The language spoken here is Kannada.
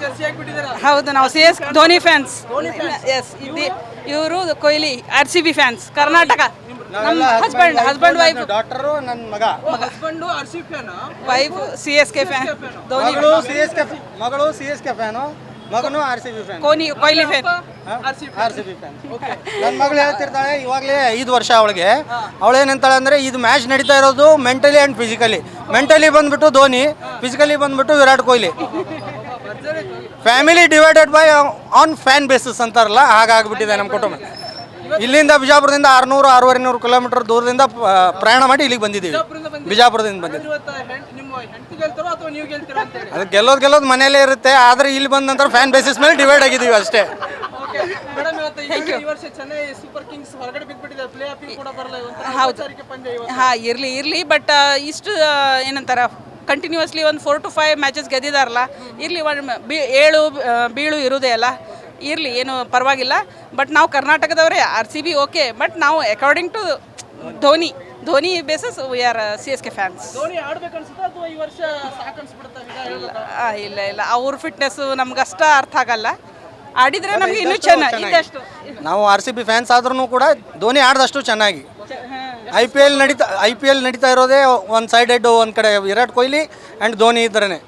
ಜರ್ಸಿ ಹಾಕ್ಬಿಟ್ಟಿದ್ದೀರಾ? ಹೌದು, ನಾವು C S Dhoni fans. Yes, ಇವರು ಕೊಹ್ಲಿ RCB ಫ್ಯಾನ್ಸ್. ಕರ್ನಾಟಕ ನಮ್ಮ ಹಸ್ಬೆಂಡ್ ವೈಫ್. ಡಾಕ್ಟರು ನನ್ನ ಮಗ. Husband RCB fan, wife CSK fan. Dhoni ಮಗಳು CSK ಫ್ಯಾನು, ಮಗನು RCB fan. Kohli fan. RCB fan. ನನ್ನ ಮಗಳು ಹೇಳ್ತಿರ್ತಾಳೆ, ಇವಾಗಲೇ 5 ವರ್ಷ ಅವಳಿಗೆ. ಅವಳೇನಂತಾಳೆ ಅಂದರೆ, ಇದು ಮ್ಯಾಚ್ ನಡೀತಾ ಇರೋದು ಮೆಂಟಲಿ ಆ್ಯಂಡ್ ಫಿಸಿಕಲಿ. ಮೆಂಟಲಿ ಬಂದ್ಬಿಟ್ಟು ಧೋನಿ, ಫಿಸಿಕಲಿ ಬಂದ್ಬಿಟ್ಟು Virat Kohli. Family divided by on fan basis ಅಂತಾರಲ್ಲ, ಹಾಗಾಗ್ಬಿಟ್ಟಿದೆ ನಮ್ಮ ಕುಟುಂಬ. ಇಲ್ಲಿಂದ ಬಿಜಾಪುರದಿಂದ 600-650 ಕಿಲೋಮೀಟರ್ ದೂರದಿಂದ ಪ್ರಯಾಣ ಮಾಡಿ ಇಲ್ಲಿಗೆ ಬಂದಿದ್ದೀವಿ. ಬಿಜಾಪುರದಿಂದ ಬಂದಿದ್ದೀವಿ. ಅದು ಗೆಲ್ಲೋದು ಮನೆಯಲ್ಲೇ ಇರುತ್ತೆ, ಆದರೆ ಇಲ್ಲಿ ಬಂದ ನಂತರ ಫ್ಯಾನ್ ಬೇಸಿಸ್ ಮೇಲೆ ಡಿವೈಡ್ ಆಗಿದ್ದೀವಿ ಅಷ್ಟೇ. ಹೌದು, ಹಾಂ, ಇರಲಿ. ಬಟ್ ಇಷ್ಟು ಏನಂತಾರ, ಕಂಟಿನ್ಯೂಸ್ಲಿ ಒಂದು 4 to 5 ಮ್ಯಾಚಸ್ ಗೆದ್ದಿದಾರಲ್ಲ, ಇರಲಿ. ಏಳು ಬೀಳು ಇರೋದೇ ಅಲ್ಲ, ಇರಲಿ, ಏನು ಪರವಾಗಿಲ್ಲ. ಬಟ್ ನಾವು ಕರ್ನಾಟಕದವರೇ, RCB ಓಕೆ. ಬಟ್ ನಾವು according to Dhoni basis we are CSK fans. ಇಲ್ಲ, ಅವ್ರ ಫಿಟ್ನೆಸ್ಸು ನಮ್ಗಷ್ಟ ಅರ್ಥ ಆಗಲ್ಲ. ಆಡಿದರೆ ನಮಗೆ ಇನ್ನೂ ಚೆನ್ನಾಗಿ. ನಾವು RCB ಫ್ಯಾನ್ಸ್ ಆದ್ರೂ ಕೂಡ ಧೋನಿ ಆಡ್ದಷ್ಟು ಚೆನ್ನಾಗಿ. IPL ನಡೀತಾ ಇರೋದೇ ಒಂದು ಸೈಡೆಡ್, ಒಂದು ಕಡೆ ವಿರಾಟ್ ಕೊಹ್ಲಿ ಆ್ಯಂಡ್ ಧೋನಿ ಇದ್ರೇ.